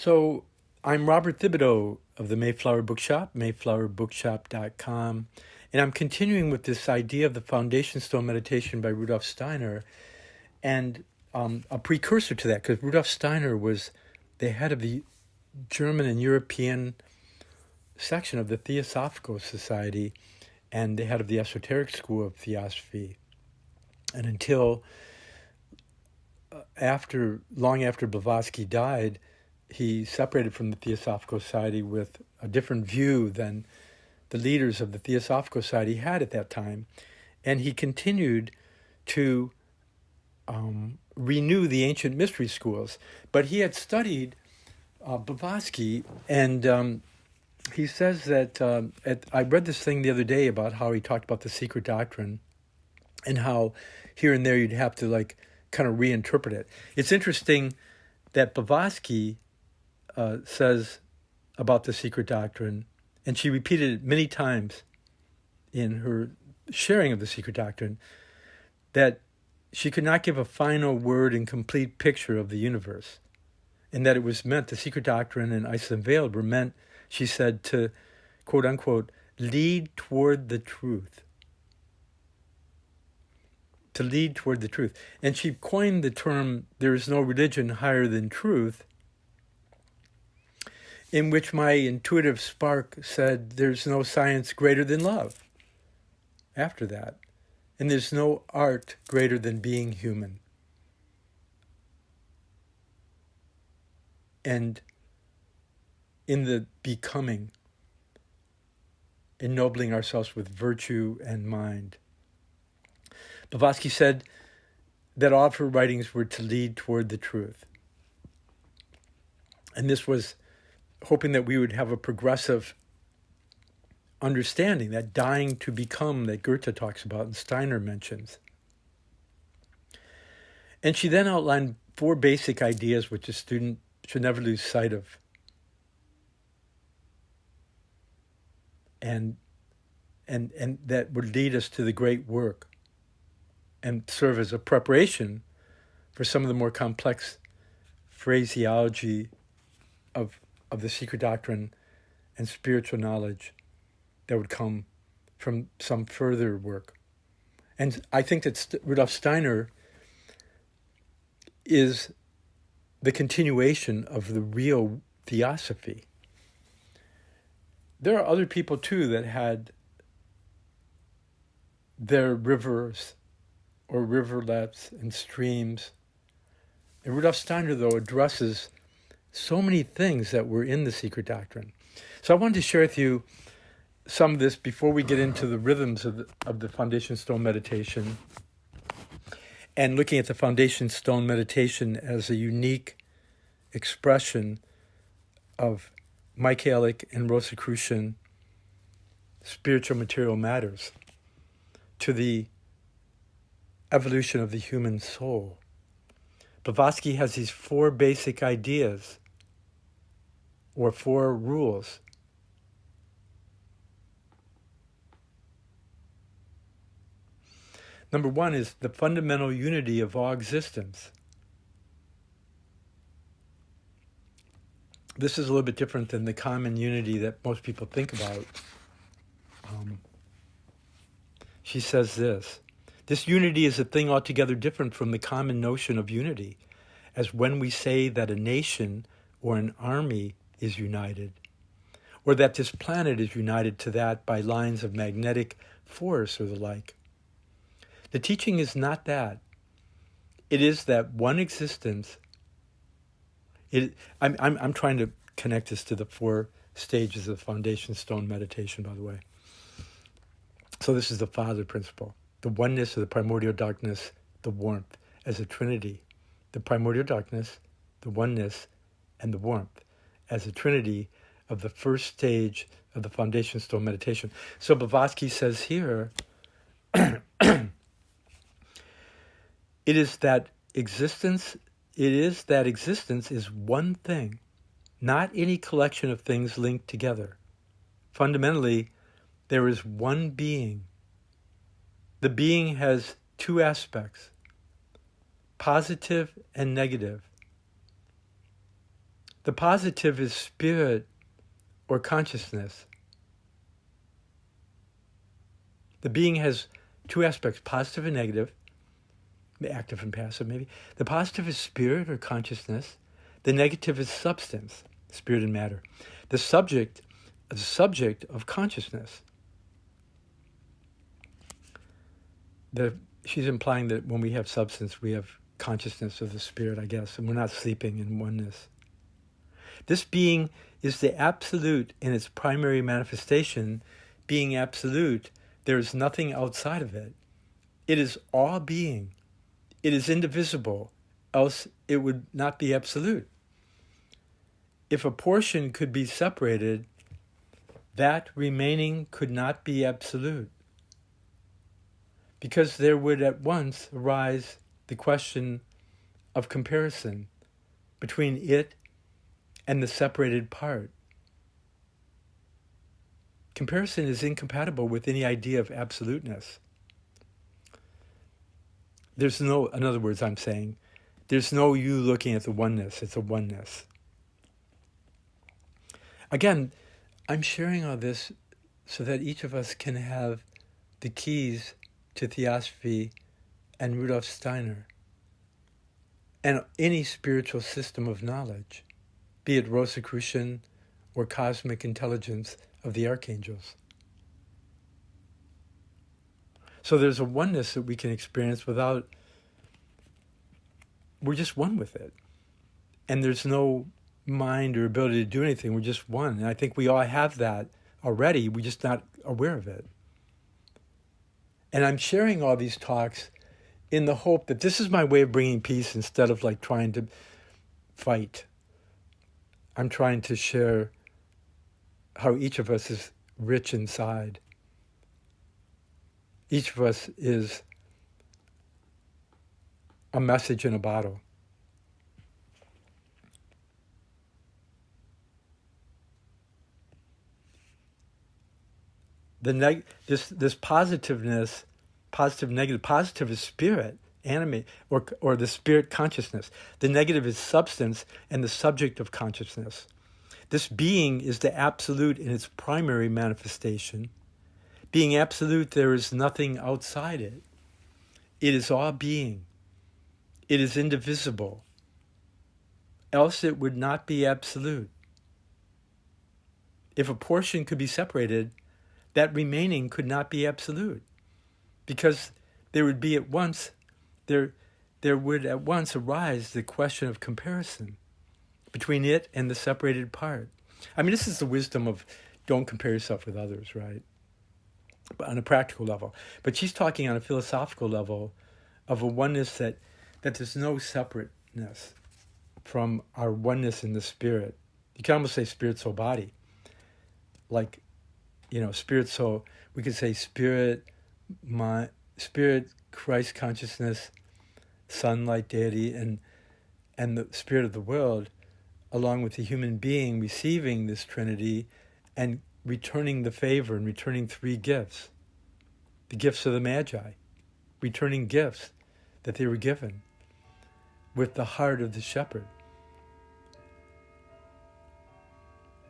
So I'm Robert Thibodeau of the Mayflower Bookshop, mayflowerbookshop.com, and I'm continuing with this idea of the Foundation Stone Meditation by Rudolf Steiner, and a precursor to that, because Rudolf Steiner was the head of the German and European section of the Theosophical Society and the head of the esoteric school of theosophy. And until long after Blavatsky died, he separated from the Theosophical Society with a different view than the leaders of the Theosophical Society had at that time. And he continued to renew the ancient mystery schools. But he had studied Blavatsky, and he says that, I read this thing the other day about how he talked about the secret doctrine and how here and there you'd have to kind of reinterpret it. It's interesting that Blavatsky says about the secret doctrine, and she repeated it many times in her sharing of the secret doctrine, that she could not give a final word and complete picture of the universe, and that it was meant, the secret doctrine and Isis Unveiled were meant, she said, to, quote unquote, lead toward the truth. To lead toward the truth. And she coined the term, there is no religion higher than truth, in which my intuitive spark said there's no science greater than love after that. And there's no art greater than being human. And in the becoming, ennobling ourselves with virtue and mind. Blavatsky said that all of her writings were to lead toward the truth. And this was hoping that we would have a progressive understanding, that dying to become that Goethe talks about and Steiner mentions. And she then outlined 4 basic ideas which a student should never lose sight of. And that would lead us to the great work and serve as a preparation for some of the more complex phraseology of the secret doctrine and spiritual knowledge that would come from some further work. And I think that Rudolf Steiner is the continuation of the real theosophy. There are other people too that had their rivers or riverlets and streams. And Rudolf Steiner, though, addresses so many things that were in the secret doctrine. So I wanted to share with you some of this before we get into the rhythms of the Foundation Stone meditation, and looking at the Foundation Stone meditation as a unique expression of Mikaelic and Rosicrucian spiritual material matters to the evolution of the human soul. Blavatsky has these 4 basic ideas, or 4 rules. Number 1 is the fundamental unity of all existence. This is a little bit different than the common unity that most people think about. She says this unity is a thing altogether different from the common notion of unity, as when we say that a nation or an army is united, or that this planet is united to that by lines of magnetic force or the like. The teaching is not that. It is that one existence. I'm trying to connect this to the 4 stages of the Foundation Stone meditation, by the way. So this is the Father principle. The oneness of the primordial darkness, the warmth, as a trinity. The primordial darkness, the oneness, and the warmth, as a trinity of the first stage of the Foundation Stone meditation. So Blavatsky says here, it is that existence is one thing, not any collection of things linked together. Fundamentally, there is one being. The being has 2 aspects, positive and negative. The positive is spirit or consciousness. The being has two aspects, positive and negative, active and passive maybe. The positive is spirit or consciousness. The negative is substance, spirit and matter. The subject of consciousness. She's implying that when we have substance, we have consciousness of the spirit, I guess, and we're not sleeping in oneness. This being is the absolute in its primary manifestation. Being absolute, there is nothing outside of it. It is all being. It is indivisible, else it would not be absolute. If a portion could be separated, that remaining could not be absolute, because there would at once arise the question of comparison between it and the separated part. Comparison is incompatible with any idea of absoluteness. There's no, in other words, I'm saying, there's no you looking at the oneness, it's a oneness. Again, I'm sharing all this so that each of us can have the keys to Theosophy and Rudolf Steiner and any spiritual system of knowledge, be it Rosicrucian or cosmic intelligence of the archangels. So there's a oneness that we can experience without, we're just one with it. And there's no mind or ability to do anything, we're just one. And I think we all have that already, we're just not aware of it. And I'm sharing all these talks in the hope that this is my way of bringing peace instead of like trying to fight. I'm trying to share how each of us is rich inside. Each of us is a message in a bottle. This positiveness, positive, negative. Positive is spirit, animate, or the spirit consciousness. The negative is substance and the subject of consciousness. This being is the absolute in its primary manifestation. Being absolute, there is nothing outside it. It is all being. It is indivisible. Else it would not be absolute. If a portion could be separated, that remaining could not be absolute, because there would at once arise the question of comparison between it and the separated part. I mean, this is the wisdom of don't compare yourself with others, right? But on a practical level. But she's talking on a philosophical level of a oneness that there's no separateness from our oneness in the spirit. You can almost say spirit, soul, body. Like, spirit, soul, we could say spirit, Christ consciousness, sunlight, deity, and the spirit of the world, along with the human being receiving this Trinity and returning the favor and returning three gifts. The gifts of the Magi, returning gifts that they were given with the heart of the shepherd.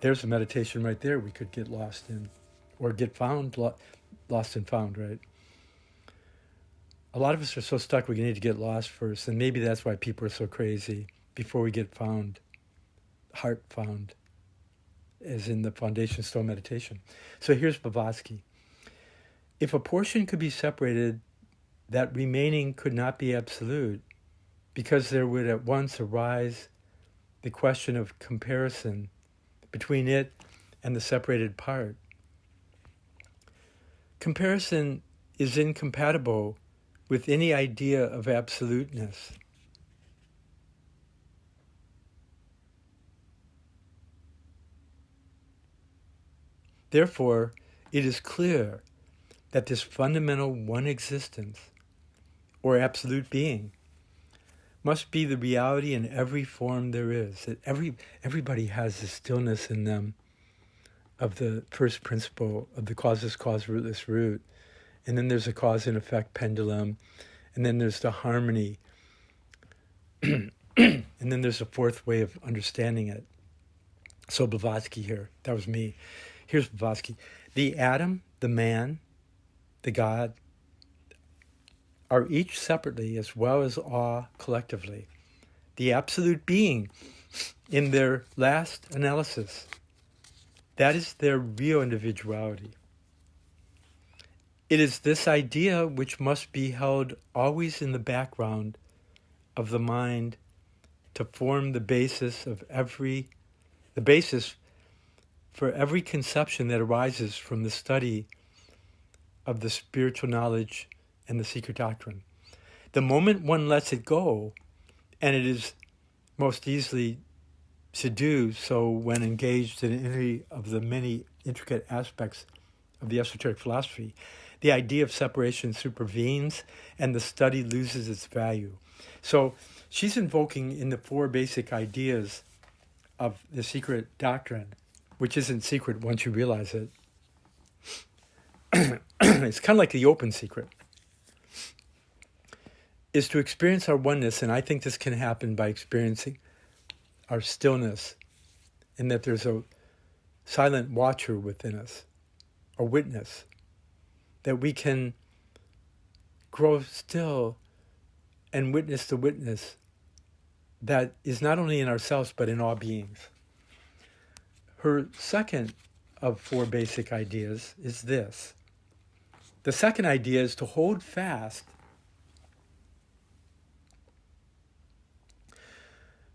There's a meditation right there we could get lost in, or get found, lost and found, right? A lot of us are so stuck we need to get lost first, and maybe that's why people are so crazy before we get found, heart found, as in the Foundation Stone meditation. So here's Blavatsky. If a portion could be separated, that remaining could not be absolute, because there would at once arise the question of comparison between it and the separated part. Comparison is incompatible with any idea of absoluteness. Therefore, it is clear that this fundamental one existence, or absolute being, must be the reality in every form there is. That everybody has the stillness in them of the first principle of the causeless cause, rootless root. And then there's a cause and effect pendulum. And then there's the harmony. And then there's a fourth way of understanding it. So Blavatsky here, that was me. Here's Blavatsky. The atom, the man, the God are each separately as well as all collectively the absolute being in their last analysis. That is their real individuality. It is this idea which must be held always in the background of the mind to form the basis for every conception that arises from the study of the spiritual knowledge and the secret doctrine. The moment one lets it go, and it is most easily to do so when engaged in any of the many intricate aspects of the esoteric philosophy, the idea of separation supervenes and the study loses its value. So she's invoking in the four basic ideas of the secret doctrine, which isn't secret once you realize it. It's kind of like the open secret, is to experience our oneness, and I think this can happen by experiencing our stillness, and that there's a silent watcher within us, a witness, that we can grow still and witness the witness that is not only in ourselves but in all beings. Her second of four basic ideas is this. The second idea is to hold fast.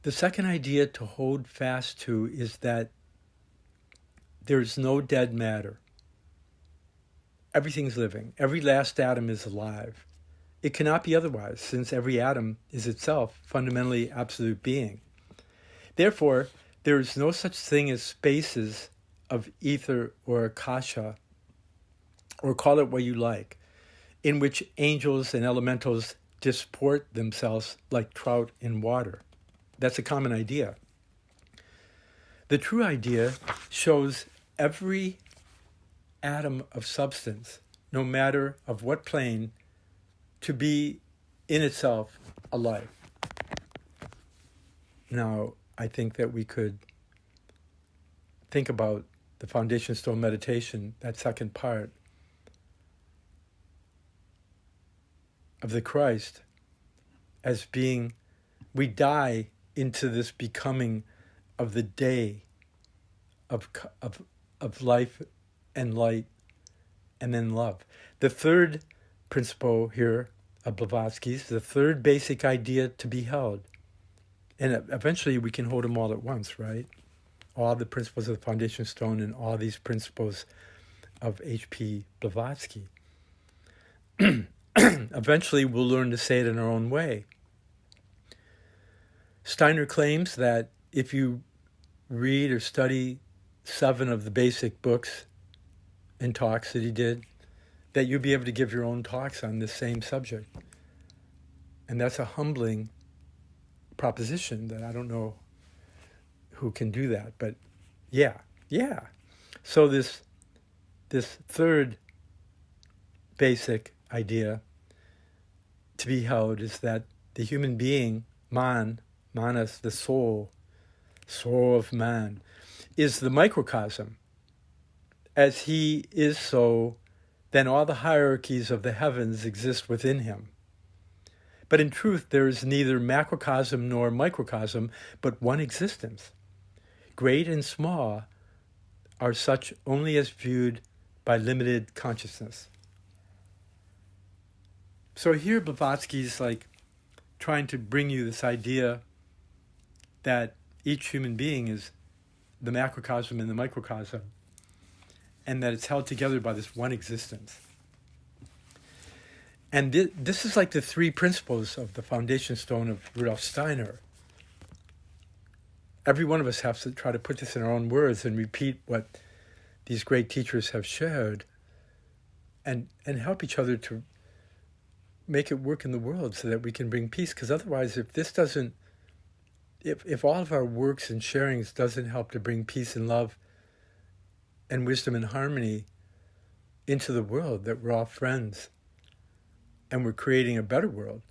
The second idea to hold fast to is that there's no dead matter. Everything's living. Every last atom is alive. It cannot be otherwise, since every atom is itself fundamentally absolute being. Therefore, there is no such thing as spaces of ether or akasha, or call it what you like, in which angels and elementals disport themselves like trout in water. That's a common idea. The true idea shows every atom of substance, no matter of what plane, to be in itself alive. Now, I think that we could think about the Foundation Stone meditation, that second part of the Christ, as being, we die into this becoming of the day of life and light and then love. The third principle here of Blavatsky's, the third basic idea to be held, and eventually we can hold them all at once, right? All the principles of the Foundation Stone and all these principles of H.P. Blavatsky. Eventually we'll learn to say it in our own way. Steiner claims that if you read or study 7 of the basic books and talks that he did, that you'll be able to give your own talks on this same subject. And that's a humbling proposition that I don't know who can do that, but yeah. So this third basic idea to be held is that the human being, manas, the soul of man, is the microcosm. As he is so, then all the hierarchies of the heavens exist within him. But in truth, there is neither macrocosm nor microcosm, but one existence. Great and small are such only as viewed by limited consciousness. So here Blavatsky's like trying to bring you this idea that each human being is the macrocosm and the microcosm, and that it's held together by this one existence. And this is like the 3 principles of the Foundation Stone of Rudolf Steiner. Every one of us has to try to put this in our own words and repeat what these great teachers have shared and help each other to make it work in the world so that we can bring peace. Because otherwise, if all of our works and sharings doesn't help to bring peace and love and wisdom and harmony into the world, that we're all friends and we're creating a better world,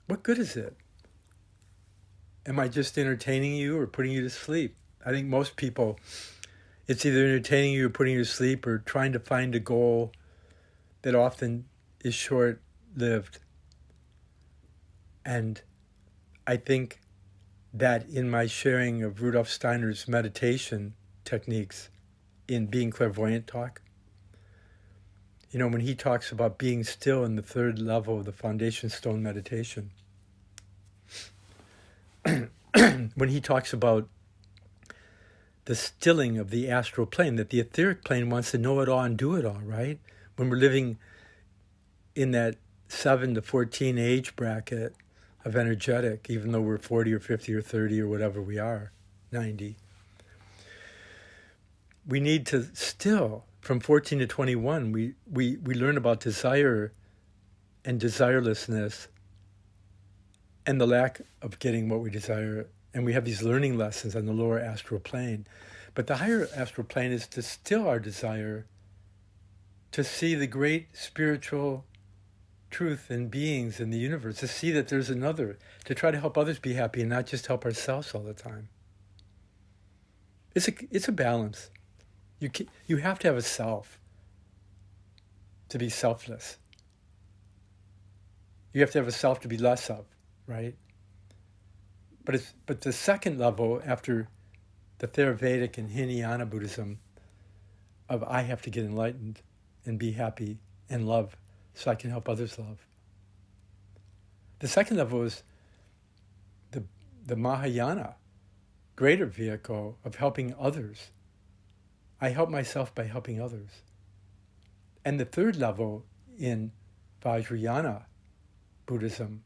what good is it? Am I just entertaining you or putting you to sleep? I think most people, it's either entertaining you or putting you to sleep or trying to find a goal that often is short-lived. And I think that in my sharing of Rudolf Steiner's meditation techniques in Being Clairvoyant talk, when he talks about being still in the third level of the foundation stone meditation, when he talks about the stilling of the astral plane, that the etheric plane wants to know it all and do it all, right? When we're living in that 7 to 14 age bracket of energetic, even though we're 40 or 50 or 30 or whatever we are, 90. We need to still, from 14 to 21, we learn about desire and desirelessness and the lack of getting what we desire. And we have these learning lessons on the lower astral plane. But the higher astral plane is to still our desire to see the great spiritual truth in beings in the universe, to see that there's another, to try to help others be happy and not just help ourselves all the time. It's a balance. You have to have a self to be selfless. You have to have a self to be less of, right? But the second level, after the Theravedic and Hinayana Buddhism, of I have to get enlightened and be happy and love so I can help others love. The second level is the Mahayana, greater vehicle of helping others. I help myself by helping others. And the third level in Vajrayana Buddhism,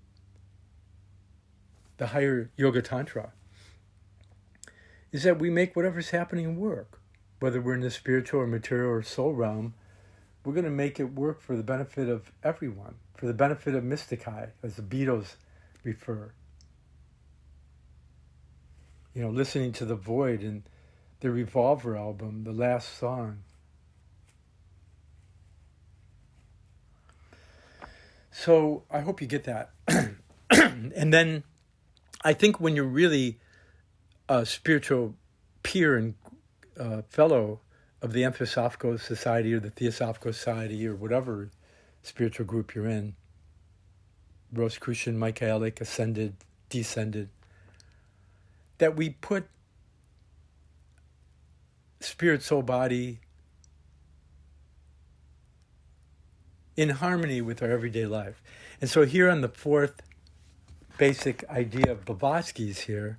the higher Yoga Tantra, is that we make whatever's happening work. Whether we're in the spiritual or material or soul realm, we're going to make it work for the benefit of everyone, for the benefit of mystici, as the Beatles refer. Listening to The Void in the Revolver album, the last song. So I hope you get that. And then I think when you're really a spiritual peer and fellow of the Anthroposophical Society or the Theosophical Society or whatever spiritual group you're in, Rosicrucian, Mikaelic, ascended, descended, that we put spirit, soul, body in harmony with our everyday life. And so here on the fourth basic idea of Blavatsky's here,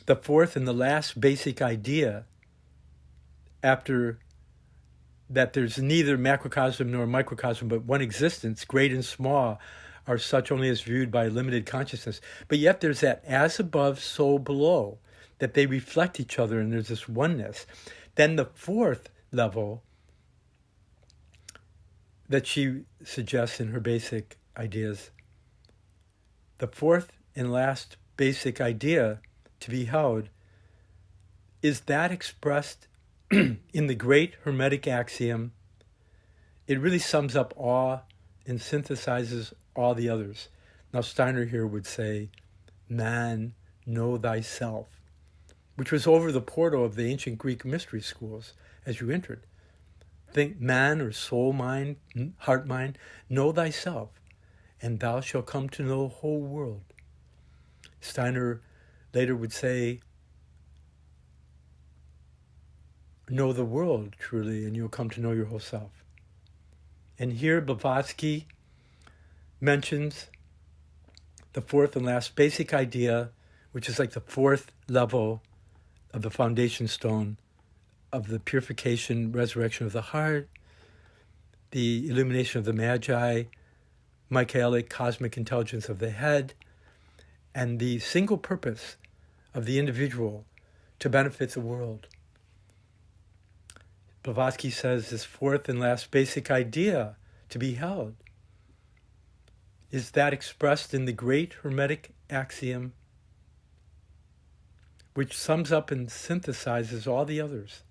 the fourth and the last basic idea after that there's neither macrocosm nor microcosm, but one existence, great and small, are such only as viewed by limited consciousness. But yet there's that as above, so below, that they reflect each other and there's this oneness. Then the fourth level that she suggests in her basic ideas, the fourth and last basic idea to be held is that expressed in the great Hermetic axiom. It really sums up all and synthesizes all the others. Now Steiner here would say, man, know thyself, which was over the portal of the ancient Greek mystery schools as you entered. Think man or soul mind, heart mind, know thyself, and thou shalt come to know the whole world. Steiner later would say, know the world truly, and you'll come to know your whole self. And here Blavatsky mentions the fourth and last basic idea, which is like the fourth level of the foundation stone of the purification, resurrection of the heart, the illumination of the magi, Mikaelic cosmic intelligence of the head, and the single purpose of the individual to benefit the world. Blavatsky says this fourth and last basic idea to be held is that expressed in the great Hermetic axiom, which sums up and synthesizes all the others.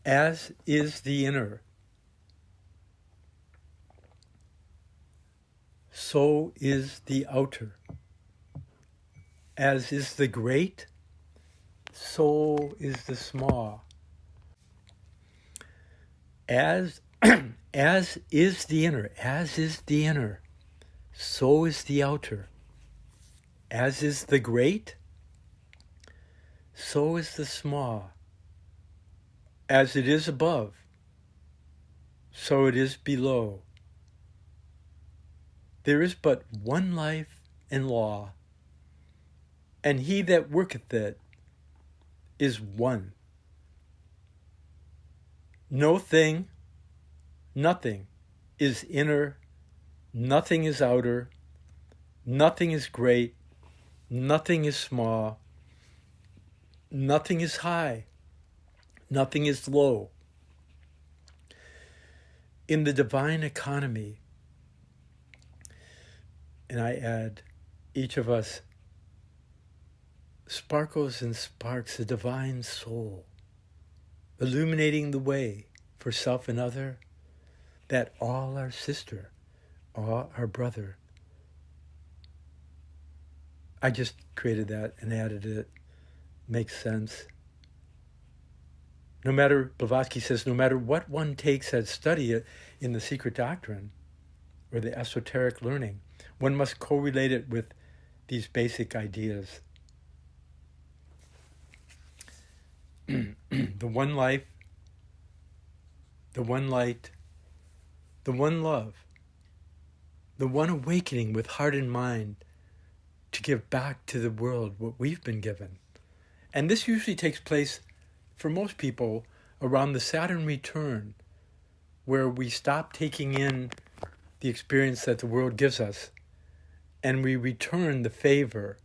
As is the inner, so is the outer. As is the great, so is the small. As as is the inner, so is the outer. As is the great, so is the small. As it is above, so it is below. There is but one life and law, and he that worketh it is one. No thing, nothing is inner, nothing is outer, nothing is great, nothing is small, nothing is high, nothing is low. In the divine economy, and I add, each of us sparkles and sparks the divine soul, illuminating the way for self and other, that all are sister, all are brother. I just created that and added it. Makes sense. No matter, Blavatsky says, no matter what one takes as study in the secret doctrine or the esoteric learning, one must correlate it with these basic ideas. The one life, the one light, the one love, the one awakening with heart and mind to give back to the world what we've been given. And this usually takes place for most people around the Saturn return, where we stop taking in the experience that the world gives us and we return the favor.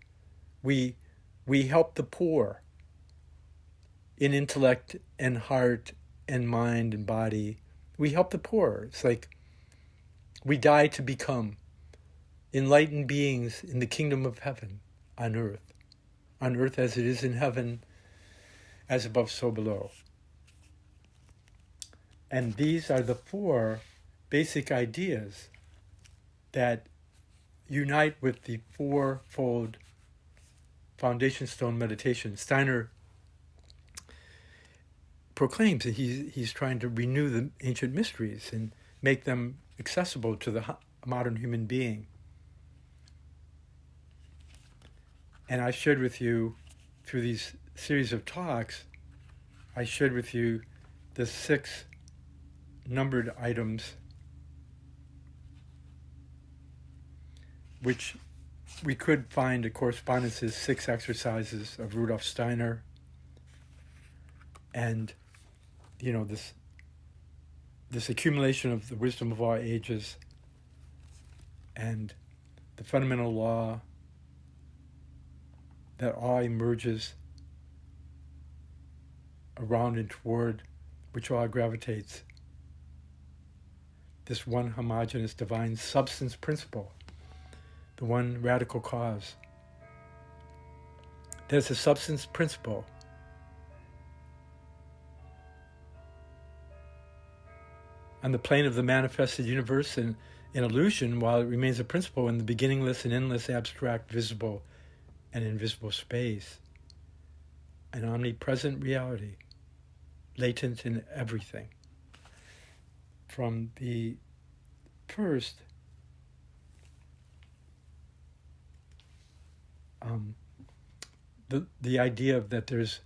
We help the poor in intellect and heart and mind and body. We help the poor. It's like we die to become enlightened beings in the kingdom of heaven on earth as it is in heaven, as above, so below. And these are the four basic ideas that unite with the fourfold foundation stone meditation. Steiner proclaims that he's trying to renew the ancient mysteries and make them accessible to the modern human being. And I shared with you, through these series of talks, I shared with you the 6 numbered items which we could find a correspondence as 6 exercises of Rudolf Steiner. And, you know, this accumulation of the wisdom of all ages and the fundamental law that all emerges around and toward which all gravitates. This one homogeneous divine substance principle, the one radical cause. There's a substance principle. On the plane of the manifested universe and in illusion, while it remains a principle in the beginningless and endless abstract visible and invisible space, an omnipresent reality, latent in everything. From the first, the idea that there's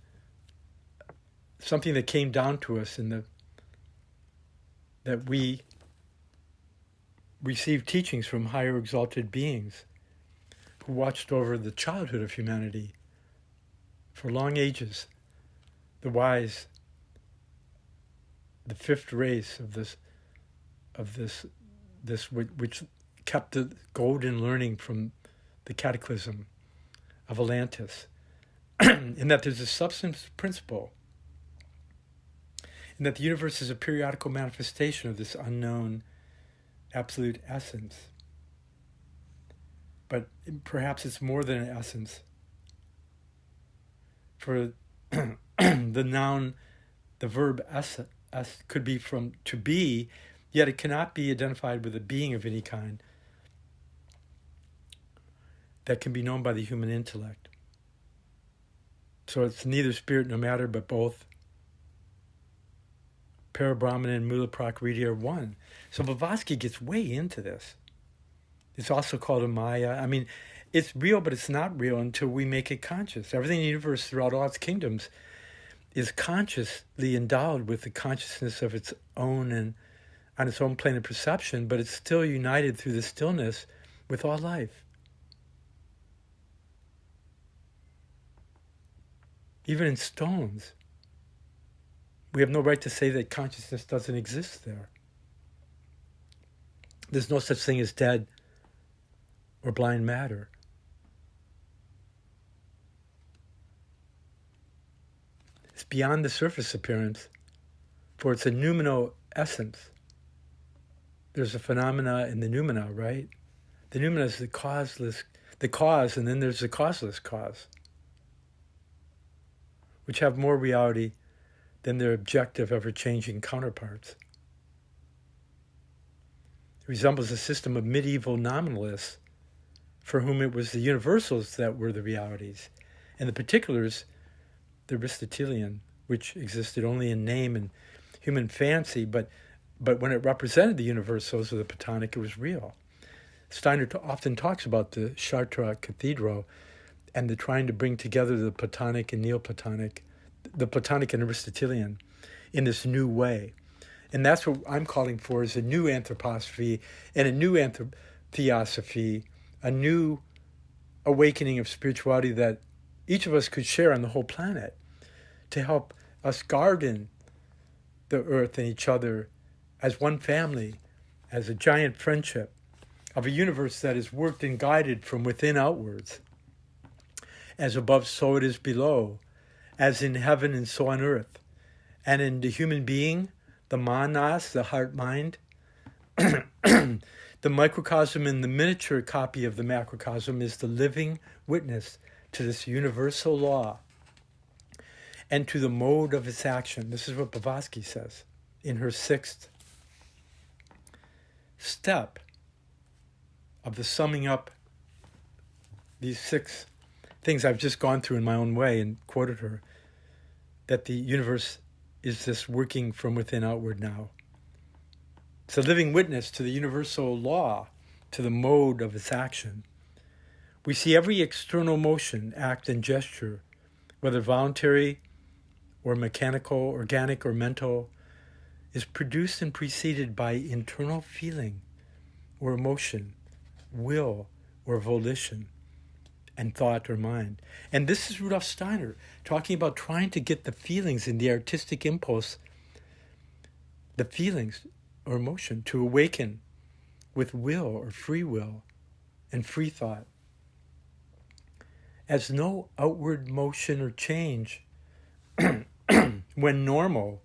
something that came down to us in that we received teachings from higher exalted beings who watched over the childhood of humanity for long ages, the wise, the fifth race of this which kept the golden learning from the cataclysm of Atlantis, in that there's a substance principle, and that the universe is a periodical manifestation of this unknown absolute essence. But perhaps it's more than an essence. For the noun, the verb could be from to be, yet it cannot be identified with a being of any kind that can be known by the human intellect. So it's neither spirit nor matter, but both. Parabrahman and Mula Prakriti are one. So Blavatsky gets way into this. It's also called a Maya. I mean, it's real, but it's not real until we make it conscious. Everything in the universe throughout all its kingdoms is consciously endowed with the consciousness of its own and on its own plane of perception, but it's still united through the stillness with all life. Even in stones, we have no right to say that consciousness doesn't exist there. There's no such thing as dead or blind matter. It's beyond the surface appearance, for it's a noumenal essence. There's a phenomena in the noumena, right? The noumena is the cause, and then there's the causeless cause, which have more reality than their objective, ever-changing counterparts. It resembles a system of medieval nominalists for whom it was the universals that were the realities, and the particulars, the Aristotelian, which existed only in name and human fancy, but when it represented the universals or the Platonic, it was real. Steiner often talks about the Chartres Cathedral and the trying to bring together the Platonic and Neoplatonic, the Platonic and Aristotelian in this new way. And that's what I'm calling for, is a new anthroposophy and a new theosophy, a new awakening of spirituality that each of us could share on the whole planet to help us garden the earth and each other as one family, as a giant friendship of a universe that is worked and guided from within outwards. As above, so it is below, as in heaven and so on earth. And in the human being, the manas, the heart-mind, the microcosm and the miniature copy of the macrocosm is the living witness to this universal law and to the mode of its action. This is what Blavatsky says in her 6th step of the summing up these 6 things I've just gone through in my own way and quoted her, that the universe is this working from within outward now. It's a living witness to the universal law, to the mode of its action. We see every external motion, act, and gesture, whether voluntary or mechanical, organic or mental, is produced and preceded by internal feeling or emotion, will or volition, and thought or mind. And this is Rudolf Steiner talking about trying to get the feelings in the artistic impulse, the feelings or emotion, to awaken with will or free will and free thought. As no outward motion or change, when normal,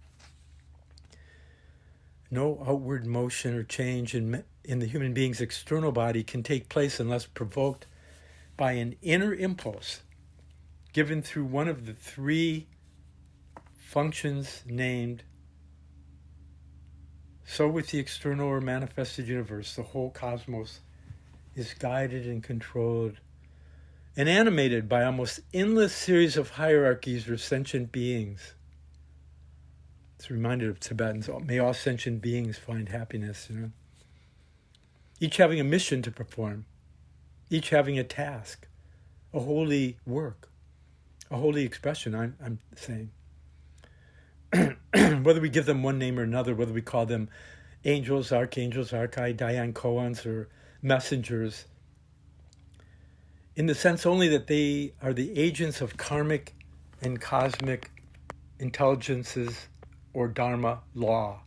no outward motion or change in the human being's external body can take place unless provoked by an inner impulse given through one of the 3 functions named. So with the external or manifested universe, the whole cosmos is guided and controlled and animated by almost endless series of hierarchies or sentient beings. It's reminded of Tibetans, may all sentient beings find happiness, Each having a mission to perform, each having a task, a holy work, a holy expression, I'm saying. Whether we give them one name or another, whether we call them angels, archangels, archai, Dayan koans, or messengers, in the sense only that they are the agents of karmic and cosmic intelligences or dharma law.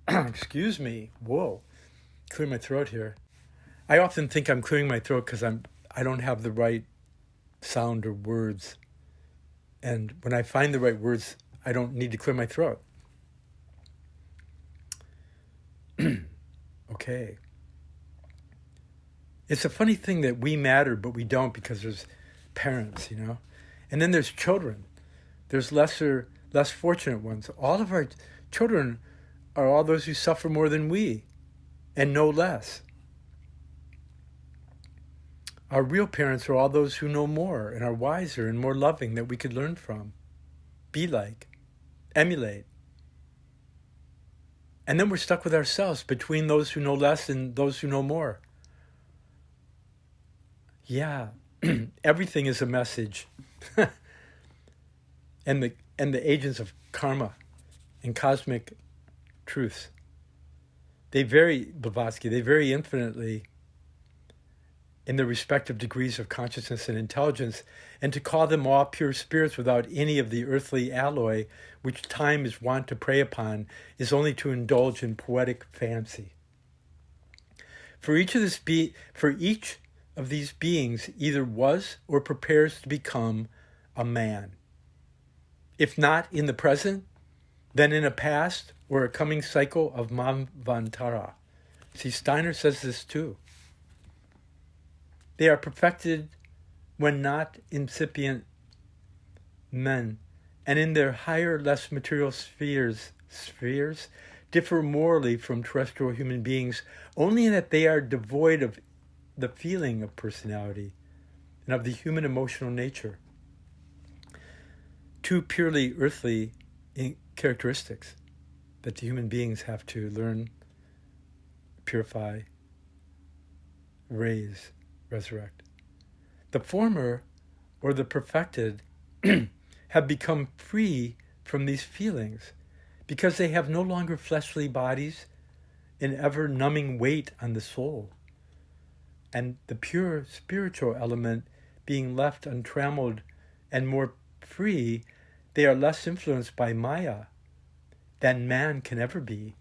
Excuse me. Whoa. Clear my throat here. I often think I'm clearing my throat because I don't have the right sound or words. And when I find the right words, I don't need to clear my throat. Okay. It's a funny thing that we matter, but we don't, because there's parents, And then there's children. There's less fortunate ones. All of our children are all those who suffer more than we, and no less. Our real parents are all those who know more and are wiser and more loving that we could learn from, be like, emulate. And then we're stuck with ourselves between those who know less and those who know more. Yeah, everything is a message. and the agents of karma and cosmic truths. They vary, Blavatsky, they vary infinitely in their respective degrees of consciousness and intelligence, and to call them all pure spirits without any of the earthly alloy which time is wont to prey upon is only to indulge in poetic fancy. For each of these beings either was or prepares to become a man. If not in the present, then in a past or a coming cycle of Manvantara. See, Steiner says this too. They are perfected when not incipient men, and in their higher, less material spheres differ morally from terrestrial human beings only in that they are devoid of the feeling of personality and of the human emotional nature. Two purely earthly characteristics that the human beings have to learn, purify, raise, resurrect. The former, or the perfected, have become free from these feelings because they have no longer fleshly bodies, an ever-numbing weight on the soul. And the pure spiritual element being left untrammeled and more free, they are less influenced by Maya than man can ever be,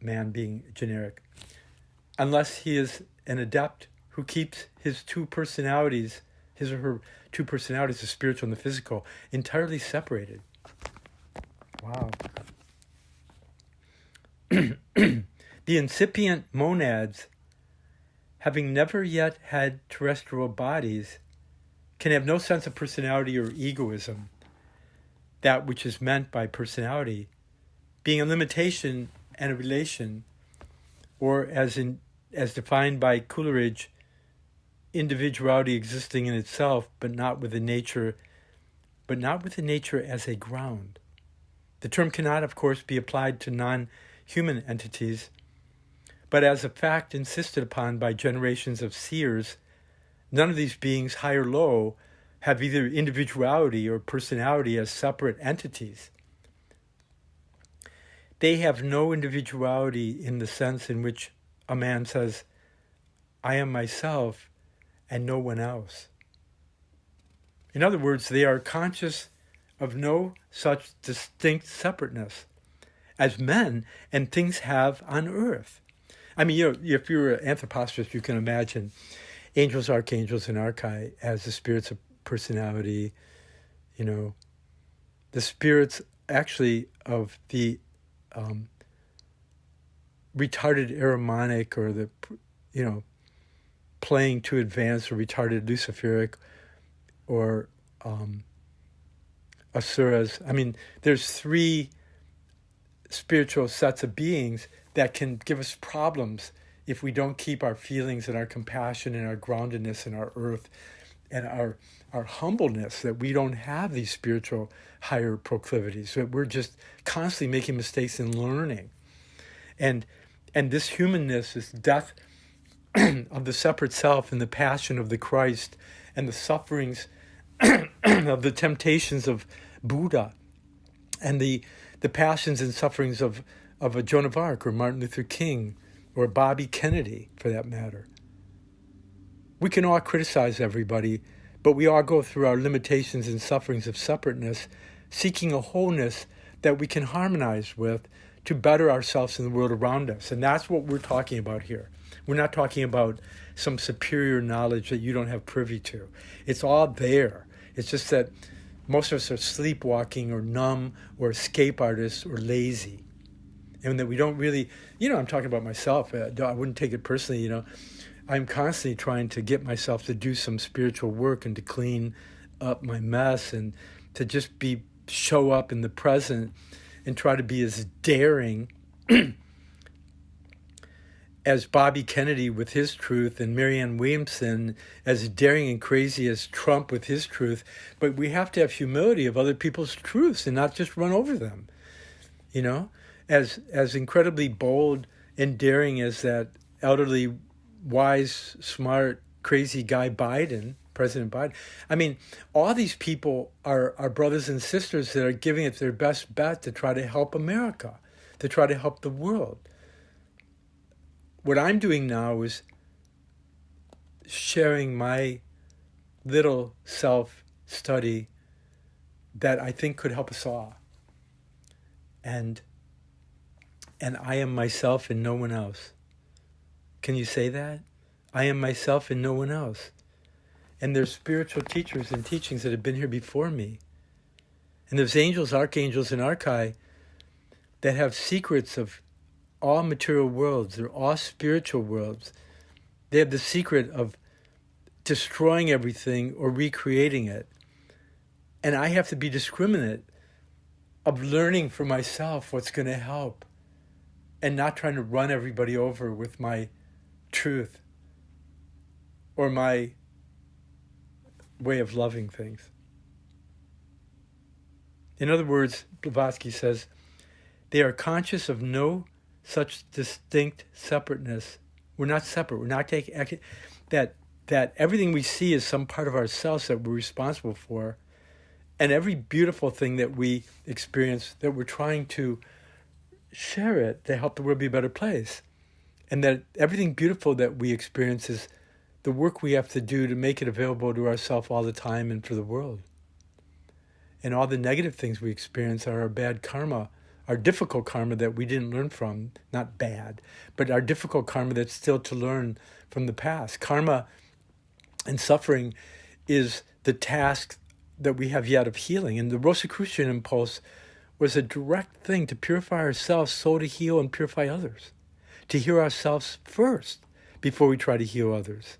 man being generic, unless he is an adept who keeps his two personalities, his or her two personalities, the spiritual and the physical, entirely separated. Wow. The incipient monads, having never yet had terrestrial bodies, can have no sense of personality or egoism, that which is meant by personality, being a limitation and a relation, or as defined by Coleridge, individuality existing in itself, but not with the nature as a ground. The term cannot, of course, be applied to non-human entities, but as a fact insisted upon by generations of seers, none of these beings, high or low, have either individuality or personality as separate entities. They have no individuality in the sense in which a man says, I am myself and no one else. In other words, they are conscious of no such distinct separateness as men and things have on earth. I mean, if you're an anthroposophist, you can imagine angels, archangels, and archai as the spirits of personality, the spirits actually of the retarded Aramonic, or the, playing too advanced or retarded Luciferic, or Asuras. I mean, there's three spiritual sets of beings that can give us problems if we don't keep our feelings and our compassion and our groundedness and our earth and our humbleness, that we don't have these spiritual higher proclivities, that we're just constantly making mistakes in learning. And this humanness, this death of the separate self and the passion of the Christ and the sufferings of the temptations of Buddha and the passions and sufferings of a Joan of Arc or Martin Luther King or Bobby Kennedy, for that matter. We can all criticize everybody, but we all go through our limitations and sufferings of separateness, seeking a wholeness that we can harmonize with to better ourselves in the world around us. And that's what we're talking about here. We're not talking about some superior knowledge that you don't have privy to. It's all there. It's just that most of us are sleepwalking or numb or escape artists or lazy. And that we don't really, I'm talking about myself. I wouldn't take it personally, I'm constantly trying to get myself to do some spiritual work and to clean up my mess and to just show up in the present and try to be as daring as Bobby Kennedy with his truth, and Marianne Williamson as daring and crazy as Trump with his truth. But we have to have humility of other people's truths and not just run over them. You know, as incredibly bold and daring as that elderly, wise, smart, crazy guy Biden, President Biden. I mean, all these people are brothers and sisters that are giving it their best bet to try to help America, to try to help the world. What I'm doing now is sharing my little self-study that I think could help us all. And I am myself and no one else. Can you say that? I am myself and no one else. And there's spiritual teachers and teachings that have been here before me. And there's angels, archangels, and archai that have secrets of all material worlds. They're all spiritual worlds. They have the secret of destroying everything or recreating it. And I have to be discriminate of learning for myself what's going to help and not trying to run everybody over with my truth or my way of loving things. In other words, Blavatsky says, they are conscious of no such distinct separateness. We're not separate. We're not taking that everything we see is some part of ourselves that we're responsible for, and every beautiful thing that we experience, that we're trying to share it to help the world be a better place, and that everything beautiful that we experience is the work we have to do to make it available to ourselves all the time and for the world. And all the negative things we experience are our bad karma, our difficult karma that we didn't learn from, not bad, but our difficult karma that's still to learn from the past. Karma and suffering is the task that we have yet of healing. And the Rosicrucian impulse was a direct thing to purify ourselves so to heal and purify others, to heal ourselves first before we try to heal others.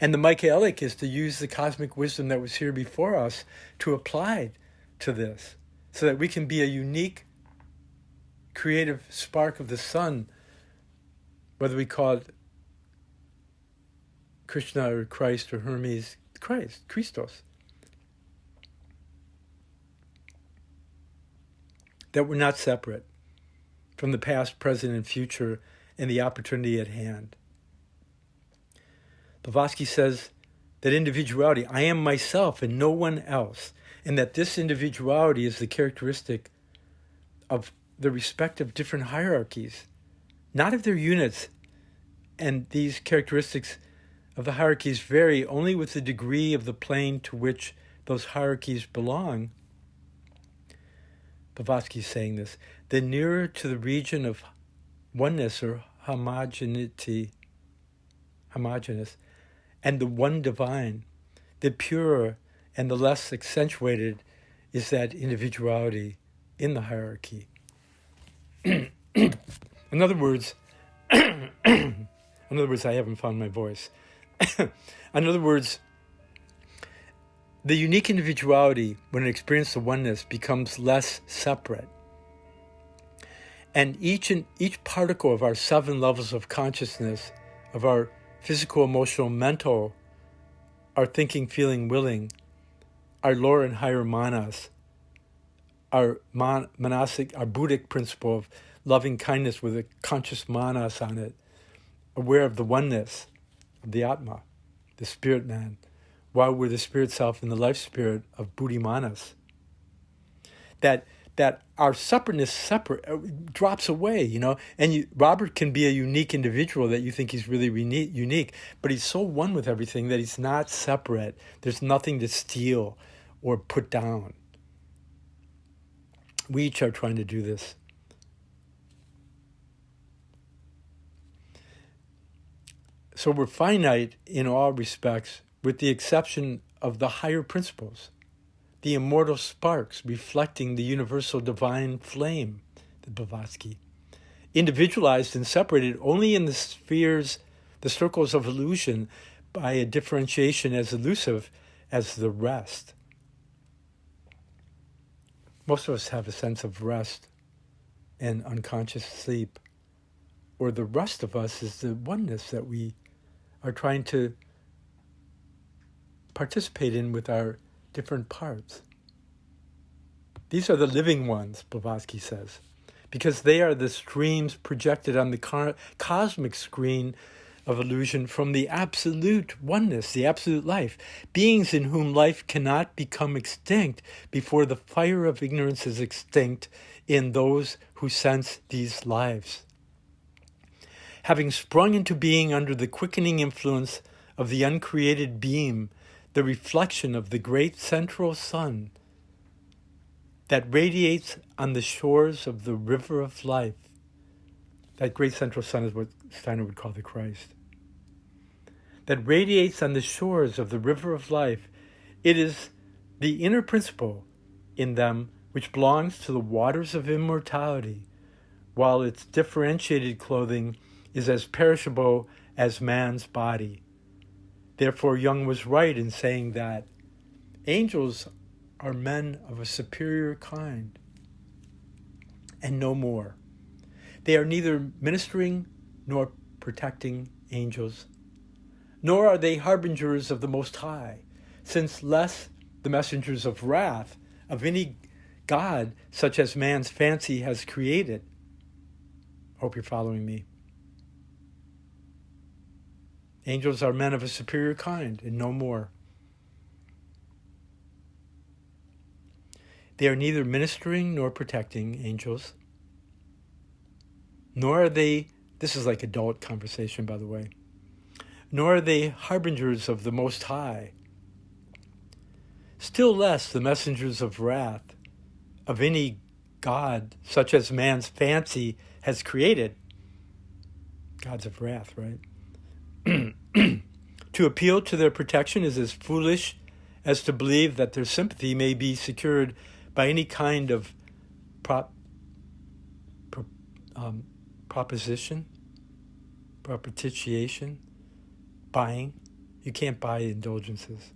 And the Mikaelic is to use the cosmic wisdom that was here before us to apply to this so that we can be a unique creative spark of the sun, whether we call it Krishna or Christ or Hermes, Christos. That we're not separate from the past, present, and future and the opportunity at hand. Blavatsky says that individuality, I am myself and no one else, and that this individuality is the characteristic of the respective different hierarchies, not of their units. And these characteristics of the hierarchies vary only with the degree of the plane to which those hierarchies belong. Blavatsky is saying this, the nearer to the region of oneness or homogeneous, and the one divine, the purer and the less accentuated is that individuality in the hierarchy. In other words, I haven't found my voice. In other words, the unique individuality, when it experiences the oneness, becomes less separate. And each particle of our 7 levels of consciousness, of our physical, emotional, mental, our thinking, feeling, willing, our lower and higher manas, our manasic, our Buddhic principle of loving kindness with a conscious manas on it, aware of the oneness of the Atma, the spirit man, while we're the spirit self and the life spirit of Buddhi manas. That our separateness drops away, you know. And Robert can be a unique individual that you think he's really unique, but he's so one with everything that he's not separate. There's nothing to steal or put down. We each are trying to do this. So we're finite in all respects, with the exception of the higher principles, the immortal sparks reflecting the universal divine flame, the Blavatsky, individualized and separated only in the spheres, the circles of illusion, by a differentiation as elusive as the rest. Most of us have a sense of rest and unconscious sleep, or the rest of us is the oneness that we are trying to participate in with our different parts. These are the living ones, Blavatsky says, because they are the streams projected on the cosmic screen of illusion from the absolute oneness, the absolute life, beings in whom life cannot become extinct before the fire of ignorance is extinct in those who sense these lives. Having sprung into being under the quickening influence of the uncreated beam, the reflection of the great central sun that radiates on the shores of the river of life. That great central sun is what Steiner would call the Christ. That radiates on the shores of the river of life. It is the inner principle in them which belongs to the waters of immortality, while its differentiated clothing is as perishable as man's body. Therefore, Jung was right in saying that angels are men of a superior kind and no more. They are neither ministering nor protecting angels, nor are they harbingers of the Most High, since less the messengers of wrath of any god such as man's fancy has created. Hope you're following me. Angels are men of a superior kind and no more. They are neither ministering nor protecting angels, nor are they, this is like adult conversation, by the way, nor are they harbingers of the Most High. Still less the messengers of wrath of any god such as man's fancy has created. Gods of wrath, right? To appeal to their protection is as foolish as to believe that their sympathy may be secured by any kind of propitiation, buying. You can't buy indulgences.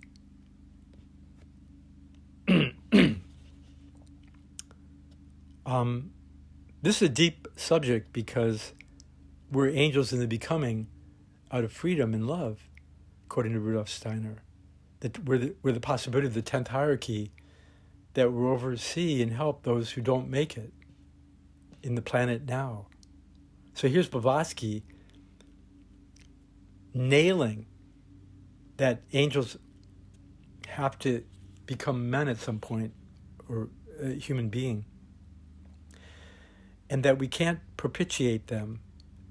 This is a deep subject because we're angels in the becoming out of freedom and love, according to Rudolf Steiner. That we're the possibility of the 10th hierarchy that will oversee and help those who don't make it in the planet now. So here's Blavatsky nailing that angels have to become men at some point, or a human being, and that we can't propitiate them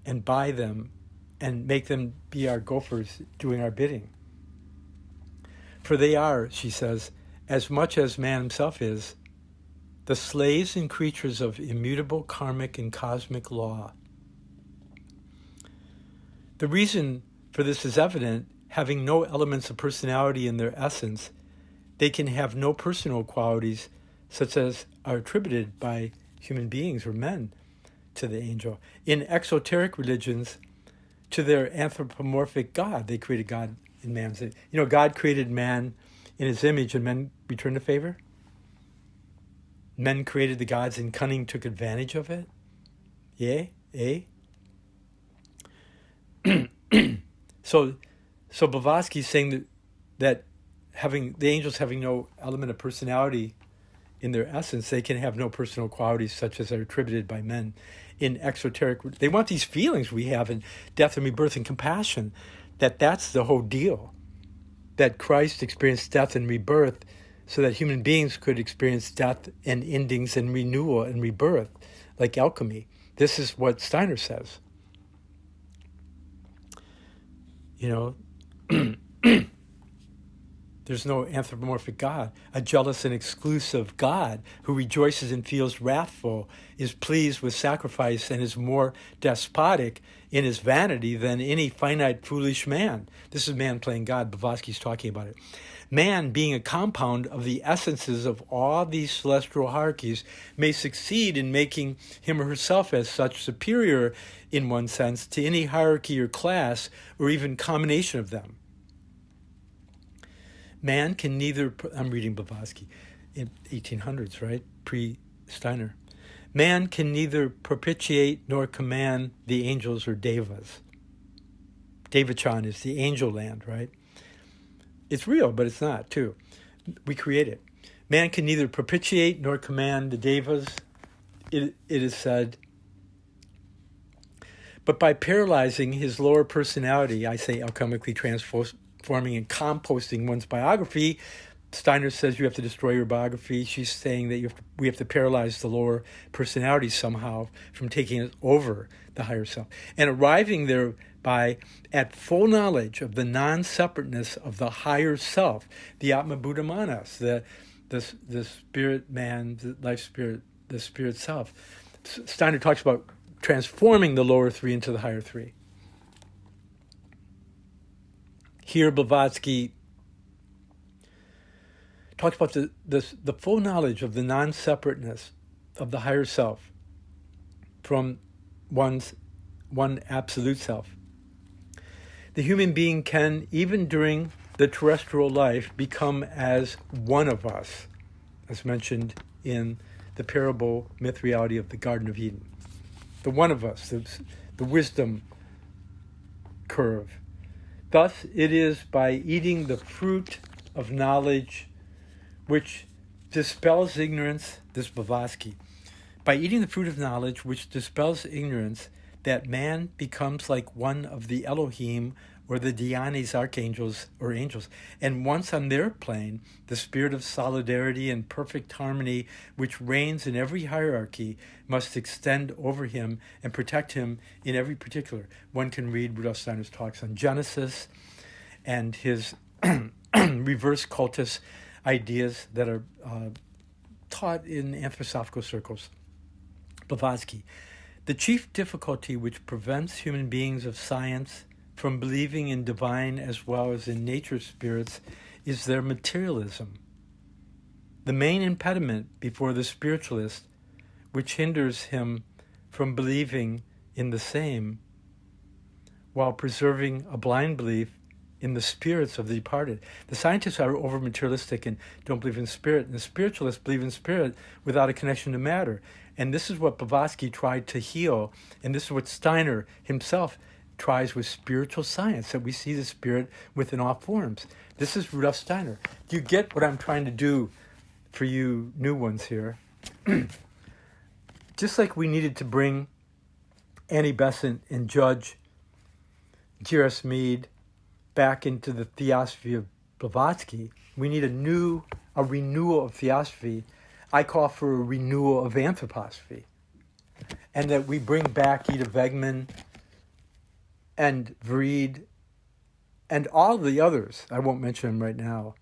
and buy them and make them be our gophers doing our bidding. For they are, she says, as much as man himself is, the slaves and creatures of immutable karmic and cosmic law. The reason for this is evident. Having no elements of personality in their essence, they can have no personal qualities such as are attributed by human beings or men to the angel. In exoteric religions, to their anthropomorphic God, they created God in man's image. You know, God created man in his image and men returned the favor. Men created the gods and cunning took advantage of it. Yay? So Blavatsky is saying that having the angels having no element of personality in their essence, they can have no personal qualities such as are attributed by men in exoteric. They want these feelings we have in death and rebirth and compassion, that's the whole deal. That Christ experienced death and rebirth so that human beings could experience death and endings and renewal and rebirth, like alchemy. This is what Steiner says. You know, there's no anthropomorphic God. A jealous and exclusive God who rejoices and feels wrathful, is pleased with sacrifice, and is more despotic in his vanity than any finite, foolish man. This is man playing God. Blavatsky's talking about it. Man, being a compound of the essences of all these celestial hierarchies, may succeed in making him or herself as such superior, in one sense, to any hierarchy or class, or even combination of them. Man can neither, I'm reading Blavatsky in 1800s, right? Pre-Steiner. Man can neither propitiate nor command the angels or devas. Devachan is the angel land, right? It's real, but it's not, too. We create it. Man can neither propitiate nor command the devas, it is said, but by paralyzing his lower personality, I say alchemically transforming and composting one's biography. Steiner says you have to destroy your biography. She's saying that we have to paralyze the lower personality somehow from taking over the higher self. And arriving there by at full knowledge of the non-separateness of the higher self, the Atma Buddha Manas, the spirit man, the life spirit, the spirit self. Steiner talks about transforming the lower three into the higher three. Here, Blavatsky talks about the full knowledge of the non-separateness of the higher self from one absolute self. The human being can, even during the terrestrial life, become as one of us, as mentioned in the parable myth reality of the Garden of Eden. The one of us, the wisdom curve. Thus, it is by eating the fruit of knowledge which dispels ignorance, this Blavatsky, by eating the fruit of knowledge which dispels ignorance, that man becomes like one of the Elohim or the Dhyanis, archangels or angels. And once on their plane, the spirit of solidarity and perfect harmony which reigns in every hierarchy must extend over him and protect him in every particular. One can read Rudolf Steiner's talks on Genesis and his reverse cultist ideas that are taught in anthroposophical circles. Blavatsky. The chief difficulty which prevents human beings of science from believing in divine as well as in nature spirits is their materialism. The main impediment before the spiritualist, which hinders him from believing in the same, while preserving a blind belief in the spirits of the departed. The scientists are over-materialistic and don't believe in spirit, and the spiritualists believe in spirit without a connection to matter. And this is what Blavatsky tried to heal, and this is what Steiner himself tries with spiritual science, that we see the spirit within all forms. This is Rudolf Steiner. Do you get what I'm trying to do for you new ones here? Just like we needed to bring Annie Besant and Judge G.R.S. Mead back into the theosophy of Blavatsky, we need a renewal of theosophy. I call for a renewal of anthroposophy. And that we bring back Ida Wegman and Vreed and all the others. I won't mention them right now.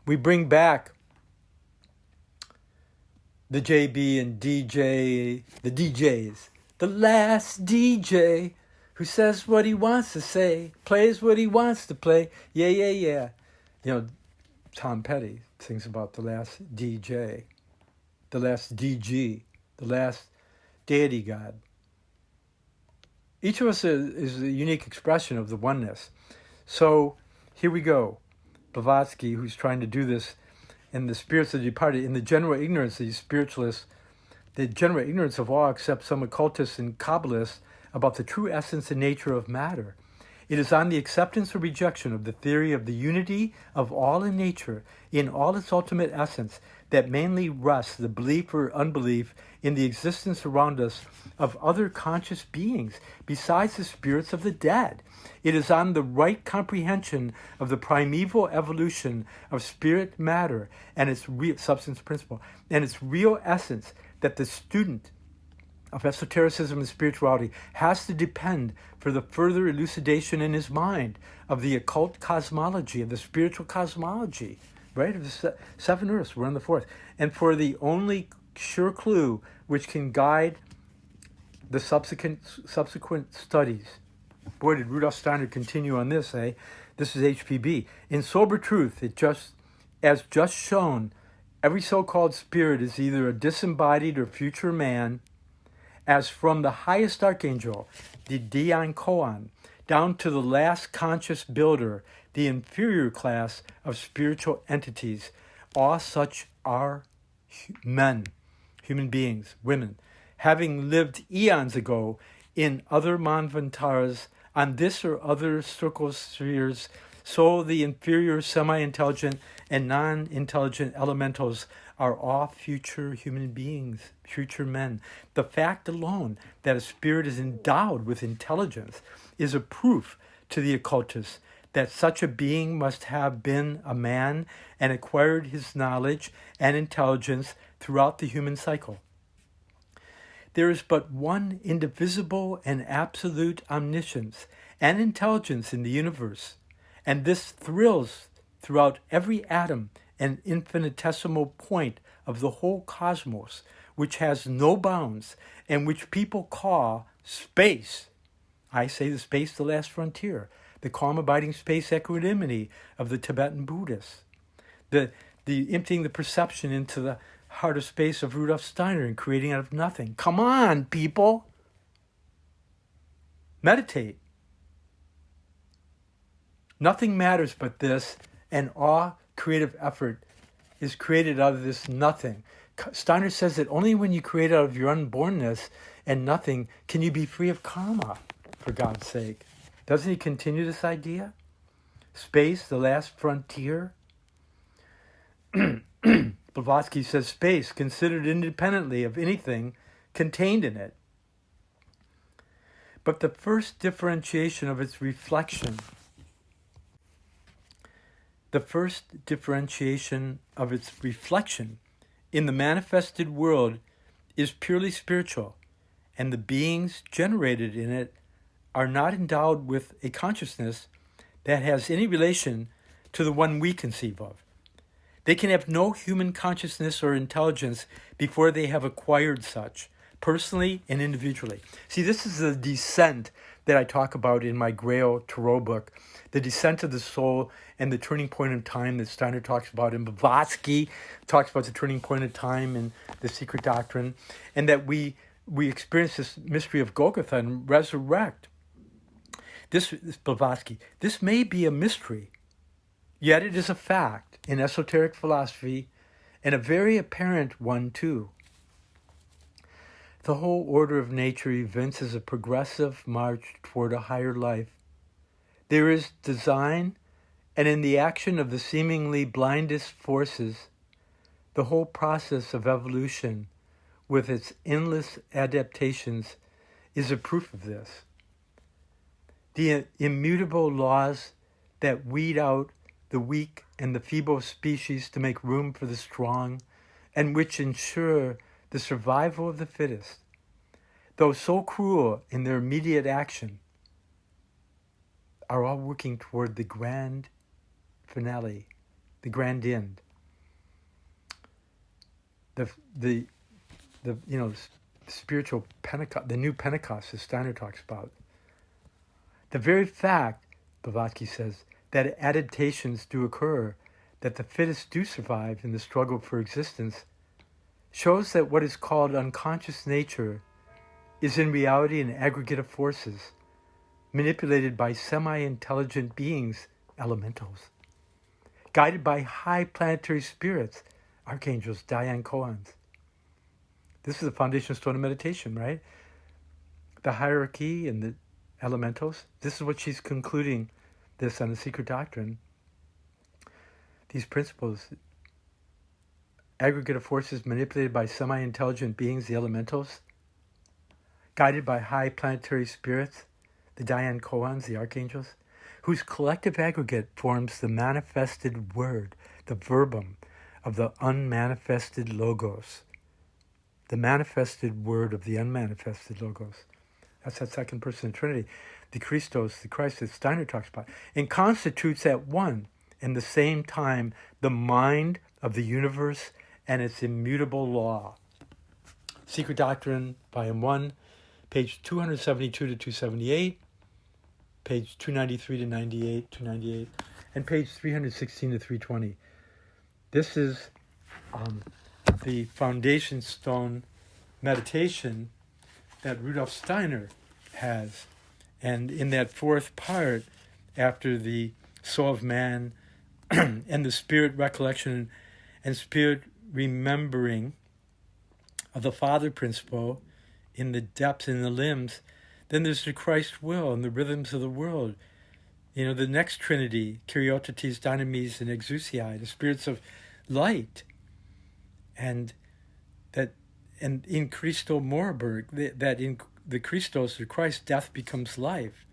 We bring back the JB and DJ, the DJs. The last DJ who says what he wants to say, plays what he wants to play. Yeah, yeah, yeah. You know, Tom Petty sings about the last DJ, the last DG, the last deity god. Each of us is a unique expression of the oneness. So here we go. Blavatsky, who's trying to do this, and the spirits of the departed, in the general ignorance of these spiritualists, the general ignorance of all except some occultists and Kabbalists about the true essence and nature of matter. It is on the acceptance or rejection of the theory of the unity of all in nature, in all its ultimate essence, that mainly rests the belief or unbelief in the existence around us of other conscious beings besides the spirits of the dead. It is on the right comprehension of the primeval evolution of spirit matter and its real substance principle and its real essence that the student of esotericism and spirituality has to depend for the further elucidation in his mind of the occult cosmology, of the spiritual cosmology, right? Of the seven earths, we're on the fourth. And for the only sure clue which can guide the subsequent studies. Boy, did Rudolf Steiner continue on this, eh? This is H.P.B. In sober truth, as just shown, every so-called spirit is either a disembodied or future man, as from the highest archangel, the Dian Koan, down to the last conscious builder, the inferior class of spiritual entities. All such are men. human beings, women, having lived eons ago in other manvantaras on this or other circle spheres, so the inferior semi-intelligent and non-intelligent elementals are all future human beings, future men. The fact alone that a spirit is endowed with intelligence is a proof to the occultists that such a being must have been a man and acquired his knowledge and intelligence throughout the human cycle. There is but one indivisible and absolute omniscience and intelligence in the universe, and this thrills throughout every atom and infinitesimal point of the whole cosmos, which has no bounds and which people call space. I say the space, the last frontier, the calm abiding space equanimity of the Tibetan Buddhists, the emptying the perception into the heart of space of Rudolf Steiner and creating out of nothing. Come on, people. Meditate. Nothing matters but this, and all creative effort is created out of this nothing. Steiner says that only when you create out of your unbornness and nothing can you be free of karma, for God's sake. Doesn't he continue this idea? Space, the last frontier. Blavatsky says space, considered independently of anything contained in it. But the first differentiation of its reflection, in the manifested world is purely spiritual, and the beings generated in it are not endowed with a consciousness that has any relation to the one we conceive of. They can have no human consciousness or intelligence before they have acquired such, personally and individually. See, this is the descent that I talk about in my Grail Tarot book, the descent of the soul and the turning point in time that Steiner talks about, and Blavatsky talks about the turning point in time in The Secret Doctrine, and that we experience this mystery of Golgotha and resurrect. This is Blavatsky. This may be a mystery, yet it is a fact in esoteric philosophy, and a very apparent one too. The whole order of nature evinces a progressive march toward a higher life. There is design, and in the action of the seemingly blindest forces, the whole process of evolution, with its endless adaptations, is a proof of this. The immutable laws that weed out the weak and the feeble species to make room for the strong, and which ensure the survival of the fittest, though so cruel in their immediate action, are all working toward the grand finale, the grand end. The spiritual Pentecost, the new Pentecost, as Steiner talks about. The very fact, Blavatsky says, that adaptations do occur, that the fittest do survive in the struggle for existence, shows that what is called unconscious nature is in reality an aggregate of forces manipulated by semi-intelligent beings, elementals, guided by high planetary spirits, archangels, Dayan koans. This is the foundation stone of meditation, right? The hierarchy and the elementals. This is what she's concluding this on The Secret Doctrine. These principles, aggregate of forces manipulated by semi-intelligent beings, the elementals, guided by high planetary spirits, the Dayan koans, the archangels, whose collective aggregate forms the manifested word, the verbum of the unmanifested logos, the manifested word of the unmanifested logos. That's that second person of the Trinity, the Christos, the Christ that Steiner talks about, and constitutes at one and the same time the mind of the universe and its immutable law. Secret Doctrine, Volume 1, page 272 to 278, page 293 to 98, 298, and page 316 to 320. This is the foundation stone meditation that Rudolf Steiner has. And in that fourth part, after the soul of man and the spirit recollection and spirit remembering, of the Father principle in the depths, in the limbs. Then there's the Christ will and the rhythms of the world. The next Trinity, Karyotetes, Dynamis, and Exousiae, the spirits of light. And in Christo Morberg, that in the Christos, the Christ, death becomes life.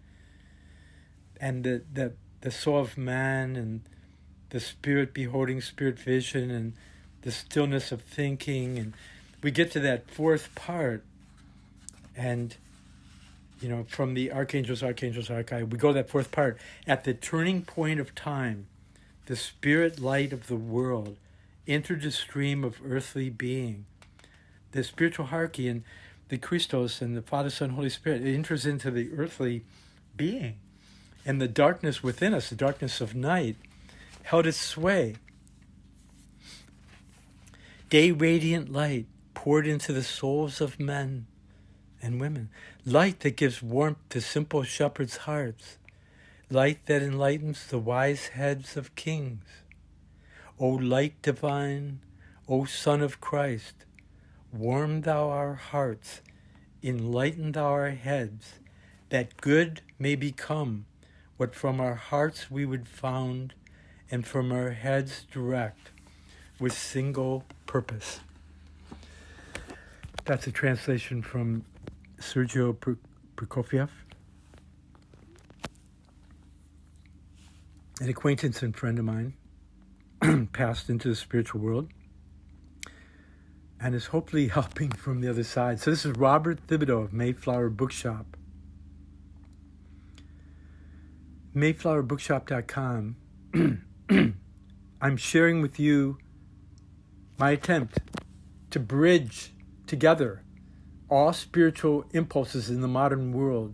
And the soul of man and the spirit beholding spirit vision and the stillness of thinking. And we get to that fourth part. And, from the archangels, we go to that fourth part. At the turning point of time, the spirit light of the world entered the stream of earthly being. The spiritual hierarchy and the Christos and the Father, Son, Holy Spirit, it enters into the earthly being. And the darkness within us, the darkness of night, held its sway. Day radiant light poured into the souls of men and women. Light that gives warmth to simple shepherds' hearts. Light that enlightens the wise heads of kings. O light divine, O Son of Christ, warm thou our hearts, enlighten thou our heads, that good may become what from our hearts we would found, and from our heads direct, with single purpose. That's a translation from Sergio Prokofiev, an acquaintance and friend of mine, passed into the spiritual world, and is hopefully helping from the other side. So this is Robert Thibodeau of Mayflower Bookshop. MayflowerBookshop.com. I'm sharing with you my attempt to bridge together all spiritual impulses in the modern world,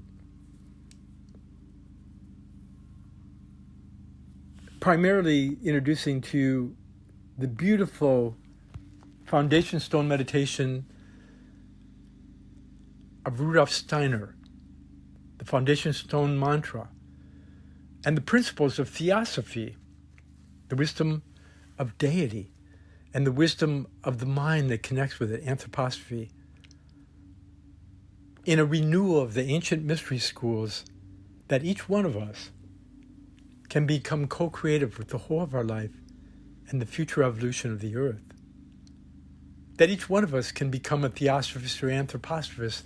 primarily introducing to you the beautiful foundation stone meditation of Rudolf Steiner, the foundation stone mantra, and the principles of theosophy, the wisdom of deity, and the wisdom of the mind that connects with it, anthroposophy, in a renewal of the ancient mystery schools that each one of us can become co-creative with the whole of our life and the future evolution of the earth. That each one of us can become a theosophist or anthroposophist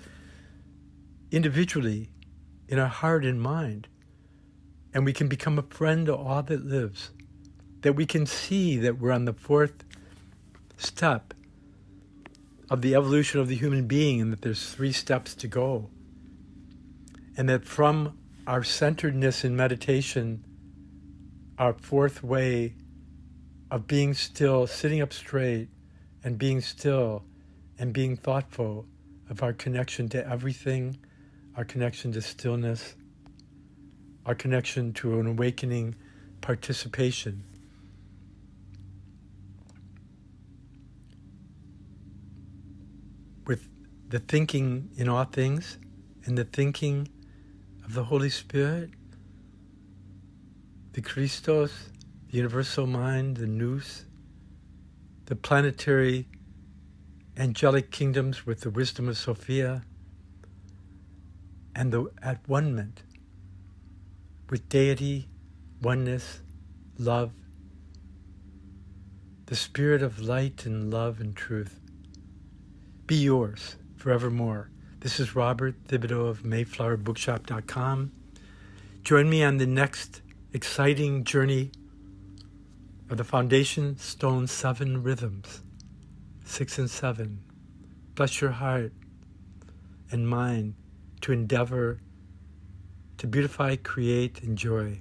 individually in our heart and mind. And we can become a friend to all that lives. That we can see that we're on the fourth step of the evolution of the human being, and that there's 3 steps to go. And that from our centeredness in meditation, our fourth way of being still, sitting up straight, and being still, and being thoughtful of our connection to everything, our connection to stillness, our connection to an awakening participation. With the thinking in all things, and the thinking of the Holy Spirit, the Christos, the universal mind, the nous, the planetary angelic kingdoms with the wisdom of Sophia, and the at one-ment with deity, oneness, love, the spirit of light and love and truth. Be yours forevermore. This is Robert Thibodeau of MayflowerBookshop.com. Join me on the next exciting journey of the Foundation Stone 7 rhythms, 6 and 7. Bless your heart and mind to endeavor to beautify, create, enjoy.